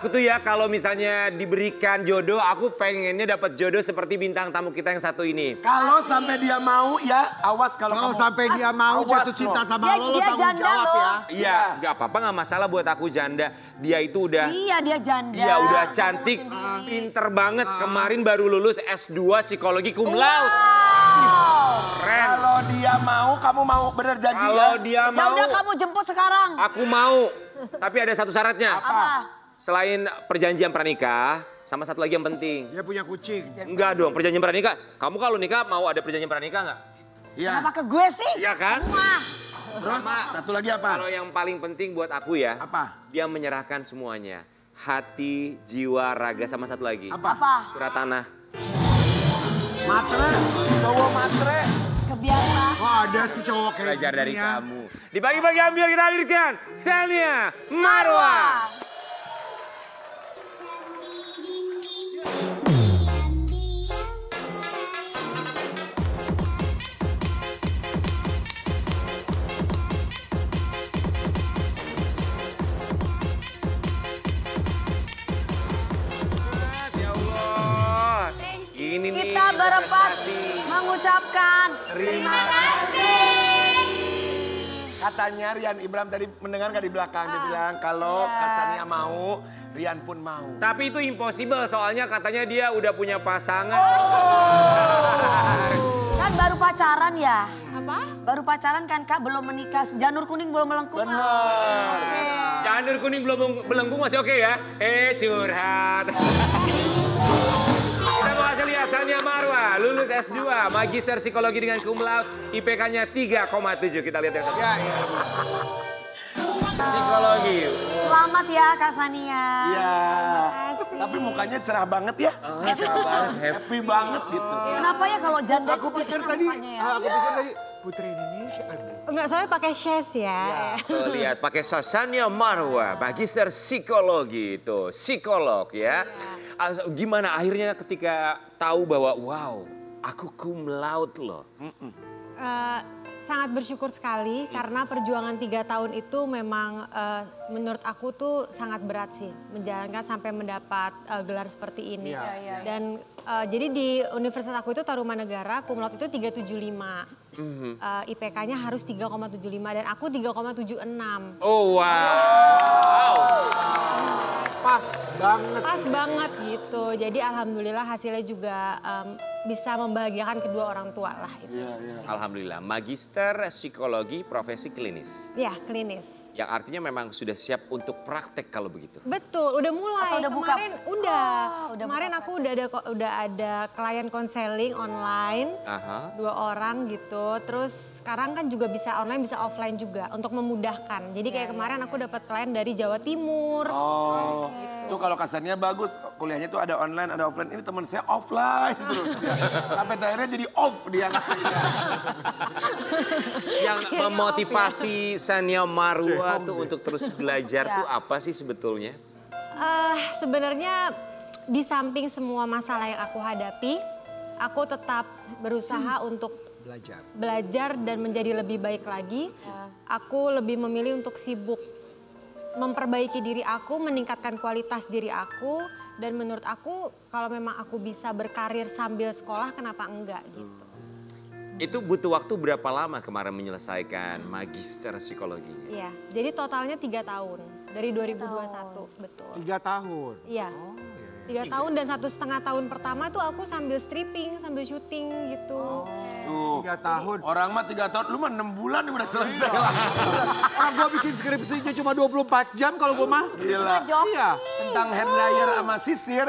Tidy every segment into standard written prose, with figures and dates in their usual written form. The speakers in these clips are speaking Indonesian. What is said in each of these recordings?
Aku tuh ya kalau misalnya diberikan jodoh, aku pengennya dapat jodoh seperti bintang tamu kita yang satu ini. Kalau sampai dia mau ya, awas kalau sampai dia mau jatuh cinta sama lo tanggung jawab ya. Iya, nggak apa-apa, nggak masalah buat aku janda. Dia itu udah. Iya, dia janda. Iya, udah cantik, pinter banget. Kemarin baru lulus S2 psikologi cum laude. Keren. Kalau dia mau, kamu mau bener janji ya? Kalau dia Ya mau, udah kamu jemput sekarang. aku mau. Tapi ada satu syaratnya. Apa? Selain perjanjian pranikah, sama satu lagi yang penting. Dia punya kucing. Enggak dong, perjanjian pranikah. Kamu kalau nikah mau ada perjanjian pranikah nggak? Iya. Kenapa ke gue sih? Iya kan? Semua. Terus satu lagi apa? Kalau yang paling penting buat aku ya, Apa? dia menyerahkan semuanya. Hati, jiwa, raga, sama satu lagi. Apa? Surat tanah. Matre, cowok matre. Kebiasa. Oh ada sih cowok kayak Belajar dari gini ya. kamu. Di pagi-pagi ambil kita hadirkan Sania Marwa. Ya Allah. Ini nih Kita berempat prestasi. mengucapkan terima kasih. Katanya Rian Ibram tadi mendengarkan di belakang. Dia bilang kalau Kak Sania mau, Rian pun mau. Tapi itu impossible soalnya katanya dia udah punya pasangan. Kan baru pacaran ya? Apa? Baru pacaran kan Kak, belum menikah. Janur kuning belum melengkung. Benar. Oke. Janur kuning belum belenggung masih oke ya? Curhat. Kita mau kasih lihat Sania Marwa, lulus S2, Magister Psikologi dengan cum laude, IPK-nya 3,7. Kita lihat yang satu. Ya ini. Psikologi. Selamat ya Kak Sania. Iya. Kasih. Tapi mukanya cerah banget ya. Happy banget gitu. Kenapa ya kalau janda Aku itu pikir pakai tadi, mukanya ya? aku pikir tadi Putri Indonesia. Enggak, soalnya pakai shes ya. Tuh lihat pakai Sania Marwa, Magister Psikologi itu, psikolog ya. Gimana akhirnya ketika tahu bahwa wow, aku cum laude loh. Sangat bersyukur sekali karena perjuangan 3 tahun itu memang menurut aku tuh sangat berat sih. Menjalankan sampai mendapat gelar seperti ini. Dan jadi di universitas aku itu Tarumanegara, cum laude itu 375. IPK-nya harus 3,75 dan aku 3,76. Oh wow. Pas banget. Pas banget gitu. Jadi alhamdulillah hasilnya juga bisa membahagiakan kedua orang tua lah. Itu. Alhamdulillah, Magister Psikologi profesi klinis. Ya, klinis. Yang artinya memang sudah siap untuk praktek kalau begitu. Betul, udah mulai. Atau udah buka? Kemarin udah. Udah Kemarin buka aku udah ada klien konseling online. Aha. 2 orang gitu. Terus sekarang kan juga bisa online, bisa offline juga untuk memudahkan. Jadi kayak kemarin aku dapat klien dari Jawa Timur. Oh, tuh kalau kasarnya bagus, kuliahnya tuh ada online, ada offline. Ini teman saya offline terus. Sampai akhirnya jadi off dia. Yang memotivasi Sania Marwa tuh untuk terus belajar tuh apa sih sebetulnya? Sebenarnya di samping semua masalah yang aku hadapi, aku tetap berusaha untuk belajar dan menjadi lebih baik lagi. Aku lebih memilih untuk sibuk memperbaiki diri aku, meningkatkan kualitas diri aku. Dan menurut aku kalau memang aku bisa berkarir sambil sekolah, kenapa enggak gitu. Itu butuh waktu berapa lama kemarin menyelesaikan Magister Psikologinya? Iya, jadi totalnya 3 tahun. Dari 2021, betul. 3 tahun. Iya. 3 tahun dan 1,5 tahun pertama tuh aku sambil stripping, sambil syuting gitu. Tuh, 3 tahun. orang mah 3 tahun, lu mah 6 bulan udah selesai lah. Orang gua bikin skripsinya cuma 24 jam kalau gua mah. Gila. Iya. Tentang hair dryer sama sisir.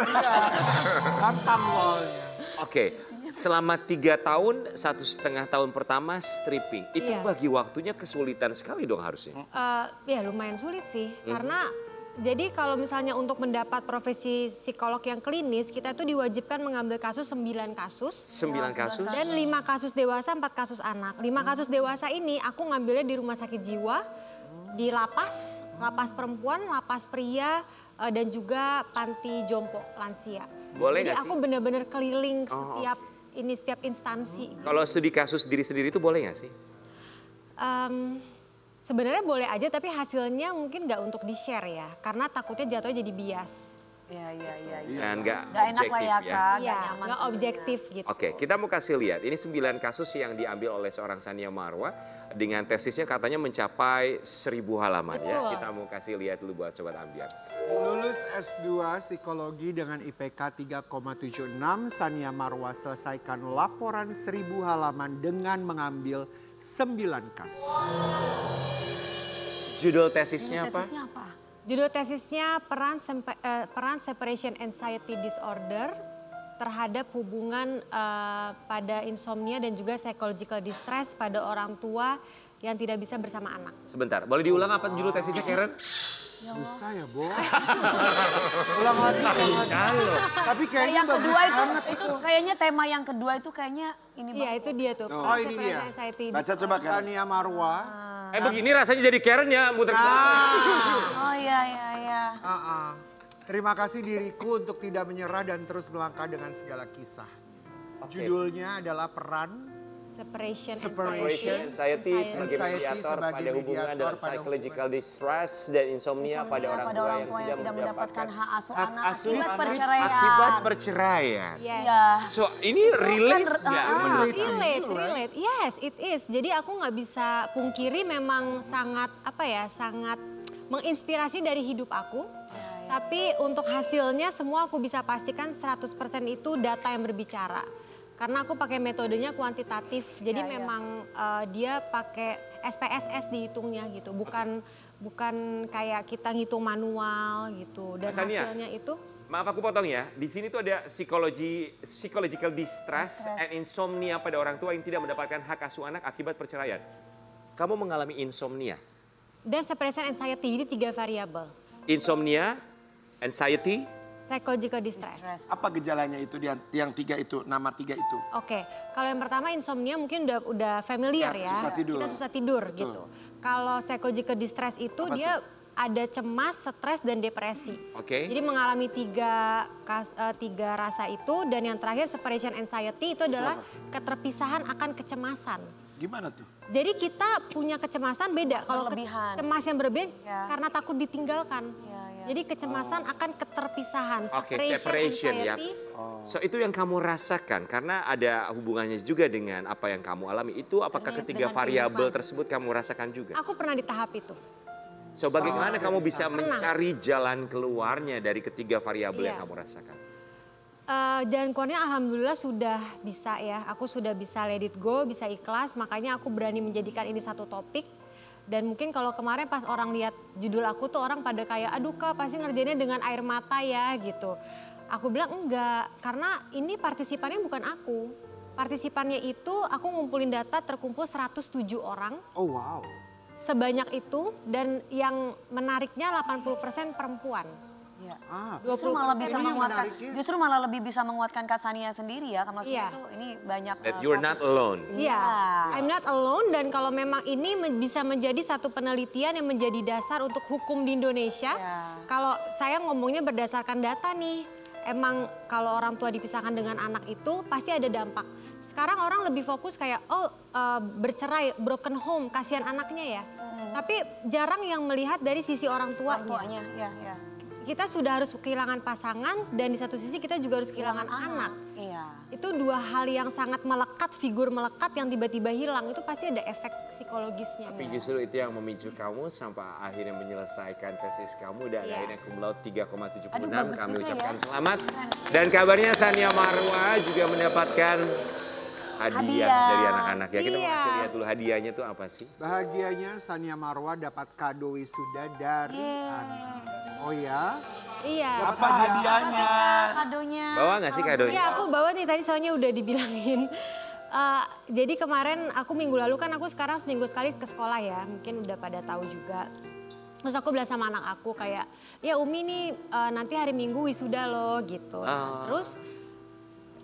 Gampang soalnya. Oke, selama 3 tahun, 1,5 tahun pertama stripping. Itu Iya. bagi waktunya kesulitan sekali dong harusnya. Ya lumayan sulit sih, karena jadi kalau misalnya untuk mendapat profesi psikolog yang klinis, kita tuh diwajibkan mengambil kasus 9 kasus. 9 kasus? Dan 5 kasus dewasa, 4 kasus anak. 5 kasus dewasa ini aku ngambilnya di rumah sakit jiwa, di lapas, lapas perempuan, lapas pria, dan juga panti jompo lansia. Boleh Jadi nggak aku sih? benar-benar keliling setiap instansi. Kalau studi kasus diri sendiri itu boleh nggak sih? Sebenarnya boleh aja tapi hasilnya mungkin nggak untuk di-share ya. Karena takutnya jatuhnya jadi bias. Iya. Dan nggak Gak enak lah ya objektif Kak, Iya, gak nyaman. nggak objektif gitu. Oke, kita mau kasih lihat. Ini 9 kasus yang diambil oleh seorang Sania Marwa dengan tesisnya katanya mencapai 1000 halaman ya. Betul. Kita mau kasih lihat dulu buat Sobat Ambiar. Lulus S2 Psikologi dengan IPK 3,76, Sania Marwa selesaikan laporan 1000 halaman dengan mengambil 9 kasus. Judul tesisnya apa? Tesisnya apa? Judul tesisnya peran separation anxiety disorder terhadap hubungan pada insomnia dan juga psychological distress pada orang tua yang tidak bisa bersama anak. Sebentar, boleh diulang apa judul tesisnya Karen? Susah ya, Bo. Ulang lagi. Tapi kayaknya Yang bagus kedua itu, banget itu kayaknya tema yang kedua itu kayaknya ini Iya itu dia tuh. Oh, ini dia. Separation anxiety Baca coba kan. Sania Marwa. Begini rasanya jadi Karen ya, muter. Oh iya. Terima kasih diriku untuk tidak menyerah dan terus melangkah dengan segala kisah. Judulnya adalah peran separation Separation anxiety sebagai mediator pada hubungan dalam psychological distress dan insomnia pada orang tua yang tidak mendapatkan hak asuh hak anak asuh akibat anak perceraian. akibat perceraian. Iya. So ini relate nggak menurut kamu? Relate. Yes, it is. Jadi aku nggak bisa pungkiri memang sangat sangat menginspirasi dari hidup aku. Tapi untuk hasilnya semua aku bisa pastikan 100% itu data yang berbicara. Karena aku pakai metodenya kuantitatif. Jadi memang dia pakai SPSS dihitungnya gitu. Bukan kayak kita ngitung manual gitu. Dan hasilnya itu. Maaf aku potong ya. Di sini tuh ada psychological distress and insomnia pada orang tua yang tidak mendapatkan hak asuh anak akibat perceraian. Kamu mengalami insomnia. Dan separation anxiety, jadi 3 variabel. Insomnia, anxiety, psychological distress. Apa gejalanya itu yang 3 itu, nama 3 itu? Oke, kalau yang pertama insomnia mungkin udah familiar ya. Susah tidur. Kita susah tidur gitu. Kalau psychological distress itu dia ada cemas, stres dan depresi. Oke. Jadi mengalami 3 rasa itu dan yang terakhir separation anxiety itu adalah keterpisahan akan kecemasan. Gimana tuh? Jadi kita punya kecemasan beda. Kalau berlebihan. cemas yang berlebihan karena takut ditinggalkan. Ya. Jadi kecemasan akan keterpisahan. Oke, separation ya. anxiety. So itu yang kamu rasakan karena ada hubungannya juga dengan apa yang kamu alami. Itu apakah ketiga dengan variabel kehidupan. tersebut kamu rasakan juga? Aku pernah di tahap itu. So bagaimana kamu bisa Pernah. mencari jalan keluarnya dari ketiga variabel yang Iya. kamu rasakan? Jalan keluarnya alhamdulillah sudah bisa ya. Aku sudah bisa let it go, bisa ikhlas. Makanya aku berani menjadikan ini satu topik. Dan mungkin kalau kemarin pas orang lihat judul aku tuh orang pada kayak, aduh Kak pasti ngerjainnya dengan air mata ya gitu. Aku bilang enggak, karena ini partisipannya bukan aku. Partisipannya itu aku ngumpulin data terkumpul 107 orang. Oh wow. Sebanyak itu dan yang menariknya 80% perempuan. Iya. Justru malah 20% bisa ini menguatkan, menariknya. justru malah lebih bisa menguatkan Kak Sania sendiri ya. Maksudnya Iya. itu ini banyak That you're not alone. Iya, I'm not alone dan kalau memang ini bisa menjadi satu penelitian yang menjadi dasar untuk hukum di Indonesia. Ya. Kalau saya ngomongnya berdasarkan data nih, emang kalau orang tua dipisahkan dengan anak itu pasti ada dampak. Sekarang orang lebih fokus kayak bercerai, broken home, kasihan anaknya ya. Tapi jarang yang melihat dari sisi orang tuanya. Ya. Kita sudah harus kehilangan pasangan dan di satu sisi kita juga harus kehilangan anak. Iya. Itu 2 hal yang sangat melekat, figur melekat yang tiba-tiba hilang. Itu pasti ada efek psikologisnya. Tapi justru itu yang memicu kamu sampai akhirnya menyelesaikan tesis kamu dan Iya. akhirnya cum laude 3,76. bagus Kami juga ucapkan ya. selamat. Dan kabarnya Sania Marwa juga mendapatkan hadiah dari anak-anak ya. Kita mau Iya. kasih lihat dulu hadiahnya tuh apa sih? Bahagianya Sania Marwa dapat kado wisuda dari anak. Oh ya? Iya. Apa hadiahnya? Kadonya. Bawa nggak sih kadonya? Iya aku bawa nih tadi soalnya udah dibilangin. Jadi kemarin aku minggu lalu kan aku sekarang seminggu sekali ke sekolah ya. Mungkin udah pada tahu juga. Terus aku bilang sama anak aku kayak, ya Umi nih nanti hari Minggu wisuda loh gitu. Terus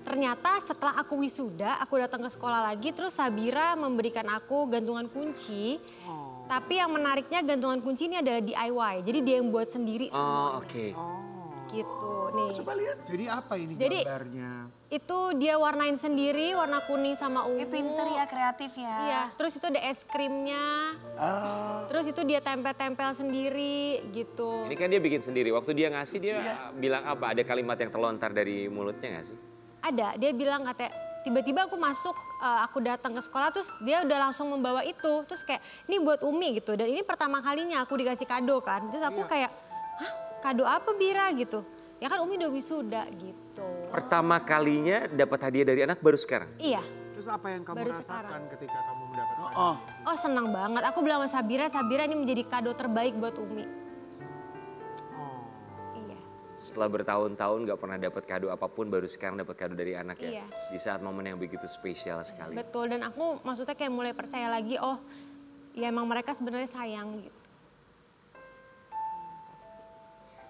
ternyata setelah aku wisuda, aku datang ke sekolah lagi, terus Sabira memberikan aku gantungan kunci. Tapi yang menariknya gantungan kunci ini adalah DIY, jadi dia yang buat sendiri Oh semuanya. oke. Gitu nih. Coba lihat. Jadi apa ini Jadi, gambarnya? Itu dia warnain sendiri, warna kuning sama ungu. Pinter ya, kreatif ya. Iya, terus itu ada es krimnya. Terus itu dia tempel-tempel sendiri gitu. Ini kan dia bikin sendiri. Waktu dia ngasih dia bilang apa? Ada kalimat yang terlontar dari mulutnya nggak sih? Ada, dia bilang katanya tiba-tiba aku masuk, aku datang ke sekolah terus dia udah langsung membawa itu. Terus kayak ini buat Umi gitu. Dan ini pertama kalinya aku dikasih kado kan. Terus aku kayak, hah kado apa Bira gitu. Ya kan Umi udah wisuda gitu. Pertama kalinya dapat hadiah dari anak baru sekarang? Iya. Terus apa yang kamu Baru rasakan sekarang. ketika kamu mendapatkan Oh senang banget. Aku bilang sama Sabira ini menjadi kado terbaik buat Umi. Oh. Iya. Setelah bertahun-tahun gak pernah dapat kado apapun, baru sekarang dapat kado dari anak ya? Iya. Di saat momen yang begitu spesial sekali. Betul, dan aku maksudnya kayak mulai percaya lagi, oh ya emang mereka sebenarnya sayang gitu.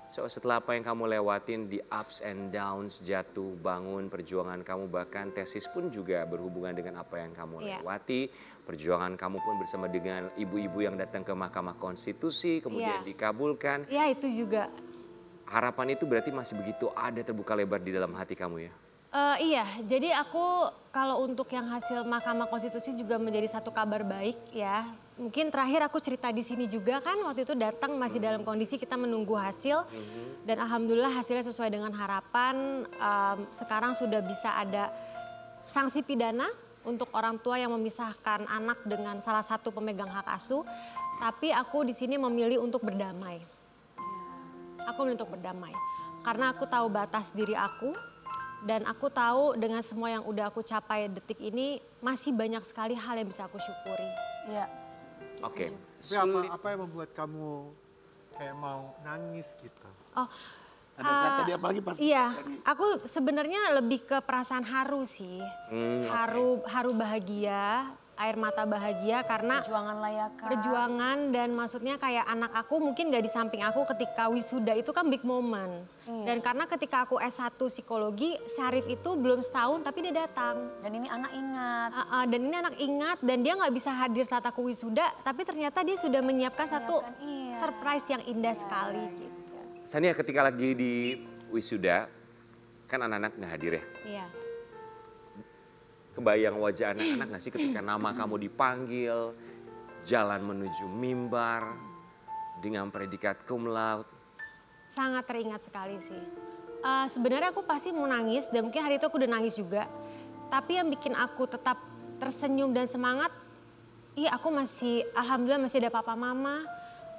So setelah apa yang kamu lewatin di ups and downs, jatuh, bangun, perjuangan kamu, bahkan tesis pun juga berhubungan dengan apa yang kamu Iya. lewati. Perjuangan kamu pun bersama dengan ibu-ibu yang datang ke Mahkamah Konstitusi, kemudian Iya. dikabulkan. Ya itu juga. Harapan itu berarti masih begitu ada terbuka lebar di dalam hati kamu ya? Iya, jadi aku kalau untuk yang hasil Mahkamah Konstitusi juga menjadi satu kabar baik ya. Mungkin terakhir aku cerita di sini juga kan, waktu itu datang masih dalam kondisi kita menunggu hasil. Dan alhamdulillah hasilnya sesuai dengan harapan. Sekarang sudah bisa ada sanksi pidana untuk orang tua yang memisahkan anak dengan salah satu pemegang hak asuh. Tapi aku di sini memilih untuk berdamai. Aku memilih untuk berdamai. Karena aku tahu batas diri aku. Dan aku tahu dengan semua yang udah aku capai detik ini masih banyak sekali hal yang bisa aku syukuri. Iya. Oke. Tapi apa yang membuat kamu kayak mau nangis gitu? Oh, Ada saat tadi apalagi pas iya, aku sebenarnya lebih ke perasaan haru sih. Haru bahagia, air mata bahagia karena Perjuangan layak. perjuangan dan maksudnya kayak anak aku mungkin gak di samping aku ketika wisuda itu kan big moment. Dan karena ketika aku S1 psikologi, Syarif itu belum setahun tapi dia datang. Dan ini anak ingat. Dan ini anak ingat dan dia nggak bisa hadir saat aku wisuda, tapi ternyata dia sudah menyiapkan satu iya. surprise yang indah sekali. Gitu. Sania ketika lagi di wisuda, kan anak-anak nggak hadir ya? Iya. Kebayang wajah anak-anak nggak sih ketika nama kamu dipanggil, jalan menuju mimbar, dengan predikat cum laude? Sangat teringat sekali sih. Sebenarnya aku pasti mau nangis dan mungkin hari itu aku udah nangis juga. Tapi yang bikin aku tetap tersenyum dan semangat, iya aku masih, alhamdulillah masih ada papa mama,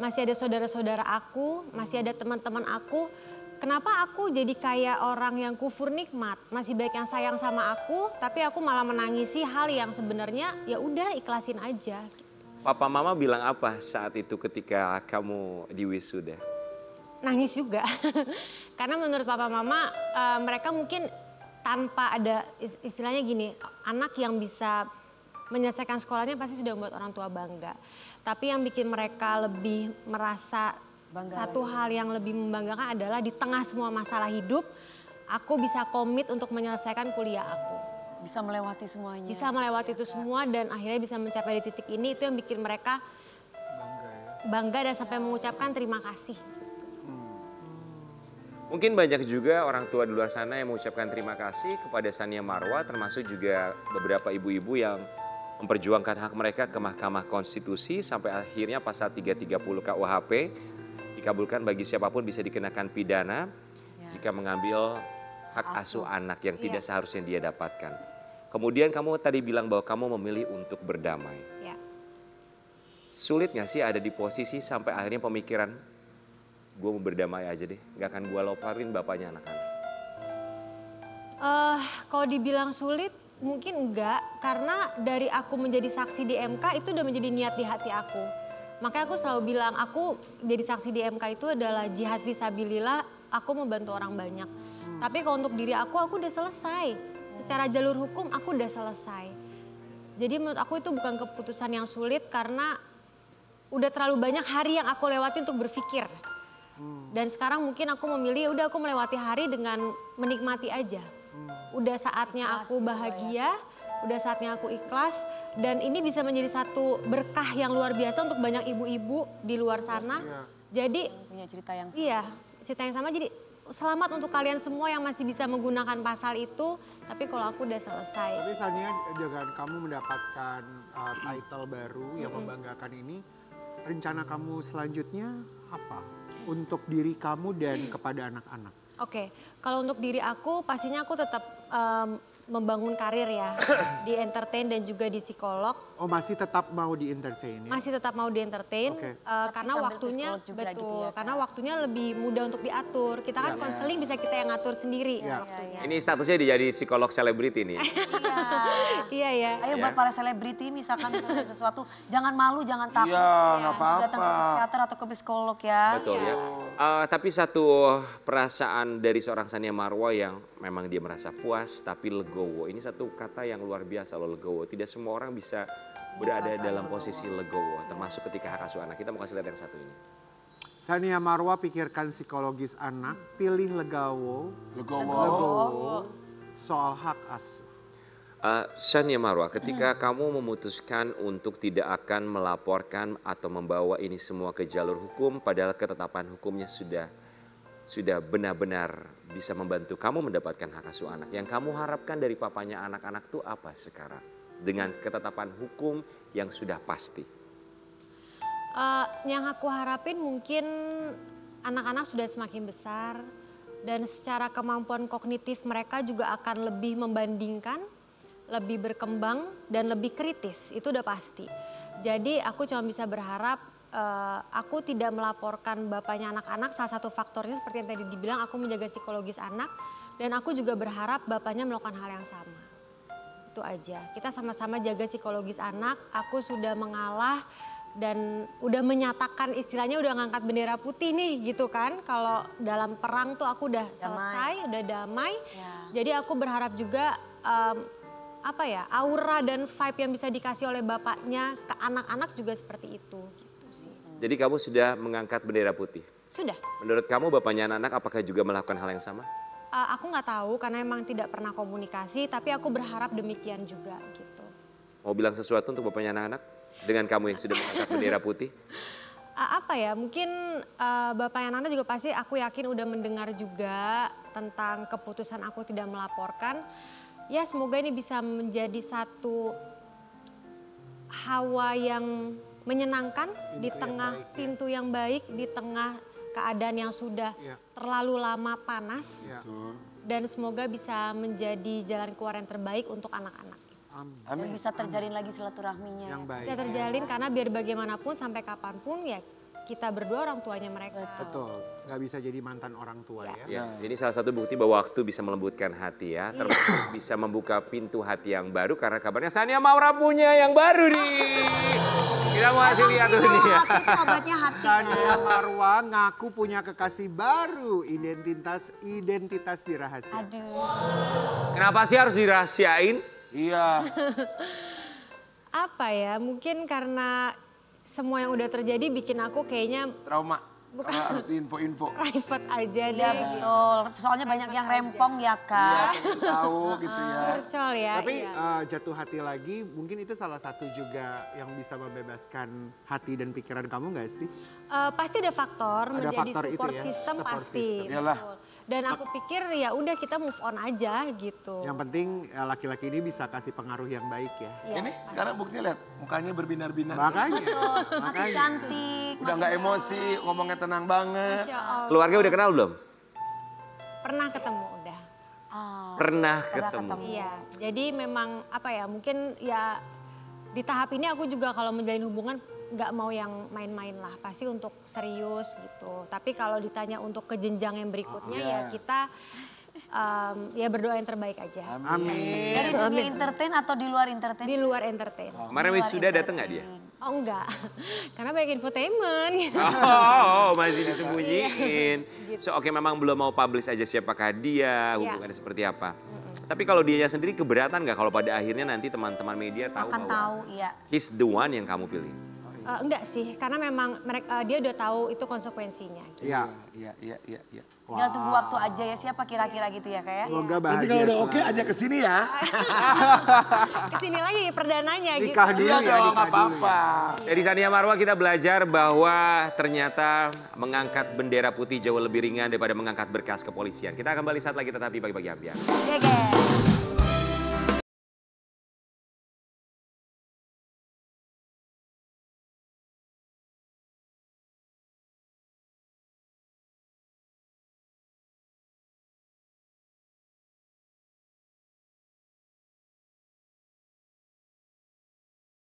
masih ada saudara-saudara aku, masih ada teman-teman aku. Kenapa aku jadi kayak orang yang kufur nikmat, masih banyak yang sayang sama aku, tapi aku malah menangisi hal yang sebenarnya ya udah ikhlasin aja. Gitu. Papa mama bilang apa saat itu ketika kamu di wisuda? Nangis juga, karena menurut papa mama mereka mungkin tanpa ada istilahnya gini, anak yang bisa menyelesaikan sekolahnya pasti sudah membuat orang tua bangga. Tapi yang bikin mereka lebih merasa satu hal yang lebih membanggakan adalah di tengah semua masalah hidup, aku bisa komit untuk menyelesaikan kuliah aku. Bisa melewati semuanya. Bisa melewati itu semua dan akhirnya bisa mencapai di titik ini, itu yang bikin mereka bangga dan sampai mengucapkan terima kasih. Mungkin banyak juga orang tua di luar sana yang mengucapkan terima kasih kepada Sania Marwa, termasuk juga beberapa ibu-ibu yang memperjuangkan hak mereka ke Mahkamah Konstitusi sampai akhirnya pasal 330 KUHP dikabulkan bagi siapapun bisa dikenakan pidana jika mengambil hak asuh anak yang tidak seharusnya dia dapatkan. Kemudian kamu tadi bilang bahwa kamu memilih untuk berdamai. Ya. Sulit gak sih ada di posisi sampai akhirnya pemikiran, gue mau berdamai aja deh, gak akan gue loparin bapaknya anak-anak? Kalau dibilang sulit, mungkin enggak. Karena dari aku menjadi saksi di MK itu udah menjadi niat di hati aku. Makanya aku selalu bilang, aku jadi saksi di MK itu adalah jihad fisabilillah, aku membantu orang banyak. Tapi kalau untuk diri aku udah selesai. Secara jalur hukum aku udah selesai. Jadi menurut aku itu bukan keputusan yang sulit karena udah terlalu banyak hari yang aku lewati untuk berpikir. Dan sekarang mungkin aku memilih, ya udah aku melewati hari dengan menikmati aja. Udah saatnya aku bahagia, udah saatnya aku ikhlas. Dan ini bisa menjadi satu berkah yang luar biasa untuk banyak ibu-ibu di luar sana. Jadi Punya cerita yang sama. iya, cerita yang sama. Jadi selamat untuk kalian semua yang masih bisa menggunakan pasal itu. Tapi kalau aku udah selesai. Tapi Sania, dengan kamu mendapatkan title baru yang membanggakan ini, rencana kamu selanjutnya apa? Untuk diri kamu dan kepada anak-anak? Oke, kalau untuk diri aku pastinya aku tetap membangun karir ya di entertain dan juga di psikolog. Oh, masih tetap mau di entertain ya? Masih tetap mau di entertain karena sambil waktunya psikolog juga betul, gitu ya, Kak. karena waktunya lebih mudah untuk diatur. Kita kan konseling bisa kita yang ngatur sendiri waktunya. Ini statusnya dia jadi psikolog selebriti nih. Iya ya. Ayo buat para selebriti misalkan ada sesuatu, jangan malu, jangan takut. Iya, nggak apa-apa. Datang ke psikiater atau ke psikolog ya. Betul ya. Tapi satu perasaan dari seorang Sania Marwa yang memang dia merasa puas tapi legowo. Ini satu kata yang luar biasa loh, legowo. Tidak semua orang bisa berada dalam posisi legowo, termasuk ketika hak asuh anak. Kita mau kasih lihat yang satu ini. Sania Marwa pikirkan psikologis anak, pilih legowo soal hak asuh. Sania Marwa, ketika kamu memutuskan untuk tidak akan melaporkan atau membawa ini semua ke jalur hukum, padahal ketetapan hukumnya sudah benar-benar bisa membantu kamu mendapatkan hak asuh anak. Yang kamu harapkan dari papanya anak-anak itu apa sekarang? Dengan ketetapan hukum yang sudah pasti. Yang aku harapin mungkin anak-anak sudah semakin besar dan secara kemampuan kognitif mereka juga akan lebih membandingkan, lebih berkembang dan lebih kritis, itu udah pasti. Jadi aku cuma bisa berharap aku tidak melaporkan bapaknya anak-anak, salah satu faktornya seperti yang tadi dibilang aku menjaga psikologis anak dan aku juga berharap bapaknya melakukan hal yang sama. Itu aja, kita sama-sama jaga psikologis anak, aku sudah mengalah dan udah menyatakan istilahnya udah ngangkat bendera putih nih gitu kan. Kalau dalam perang tuh aku udah selesai, udah damai. Jadi aku berharap juga aura dan vibe yang bisa dikasih oleh bapaknya ke anak-anak juga seperti itu gitu sih. Jadi kamu sudah mengangkat bendera putih? Sudah. Menurut kamu bapaknya anak-anak apakah juga melakukan hal yang sama? Aku nggak tahu karena emang tidak pernah komunikasi, tapi aku berharap demikian juga gitu. Mau bilang sesuatu untuk bapaknya anak-anak dengan kamu yang sudah mengangkat bendera putih? Mungkin bapaknya anak-anak juga pasti aku yakin udah mendengar juga tentang keputusan aku tidak melaporkan. Ya semoga ini bisa menjadi satu hawa yang menyenangkan di tengah pintu yang baik, di tengah keadaan yang sudah terlalu lama panas. Dan semoga bisa menjadi jalan keluar yang terbaik untuk anak-anak. Dan bisa terjalin lagi silaturahminya. Yang baik. Bisa terjalin karena biar bagaimanapun sampai kapanpun ya kita berdua orang tuanya mereka. Betul, nggak bisa jadi mantan orang tua ya. Ya, ini salah satu bukti bahwa waktu bisa melembutkan hati ya, termasuk bisa membuka pintu hati yang baru karena kabarnya Sania Maura punya yang baru nih. Kita mau kasih lihat dulu nih ya. Hati itu obatnya hati. Sania Marwa ngaku punya kekasih baru, identitas dirahasia. Aduh. Kenapa sih harus dirahasiain? Iya. Mungkin karena semua yang udah terjadi bikin aku kayaknya Trauma. Karena harus info-info. private aja deh. Iya betul. Soalnya banyak yang rempong ya Kak. Iya, tahu gitu ya. Curcol ya. Tapi iya. jatuh hati lagi mungkin itu salah satu juga yang bisa membebaskan hati dan pikiran kamu nggak sih? Pasti ada faktor Ada menjadi faktor itu support ya, system support pasti. system. Iyalah. Betul. Dan aku pikir ya udah kita move on aja gitu. Yang penting laki-laki ini bisa kasih pengaruh yang baik ya. Iya, Ini sekarang buktinya lihat, mukanya berbinar-binar. Makanya, Makin cantik. Udah nggak emosi, ngomongnya tenang banget. Masya Allah. Keluarga udah kenal belum? Pernah ketemu udah. Pernah ketemu. Iya, jadi memang mungkin ya di tahap ini aku juga kalau menjalin hubungan nggak mau yang main-main lah, pasti untuk serius gitu. Tapi kalau ditanya untuk ke jenjang yang berikutnya ya kita ya berdoa yang terbaik aja. amin. Dari dunia entertain atau di luar entertain? Di luar entertain. Kemarin wisuda dateng nggak dia? Oh enggak, karena banyak infotainment. Masih disembunyiin. So oke, memang belum mau publish aja siapakah dia, hubungannya seperti apa. Tapi kalau dianya sendiri keberatan nggak kalau pada akhirnya nanti teman-teman media tahu Akan bahwa tahu, iya. he's the one yang kamu pilih? Enggak sih, karena memang dia udah tahu itu konsekuensinya. Iya. Iya. Tinggal tunggu waktu aja ya, siapa kira-kira gitu ya kayak. Semoga Nanti bahagia kalau udah selalu. oke ajak ke sini ya. Kesini lagi perdananya gitu. Nikah dulu Iya ya, dong, nikah nggak dulu. apa-apa. Dari Sania Marwa kita belajar bahwa ternyata mengangkat bendera putih jauh lebih ringan daripada mengangkat berkas kepolisian. Kita akan kembali saat lagi tetap di Pagi-Pagi Ambiar. Oke,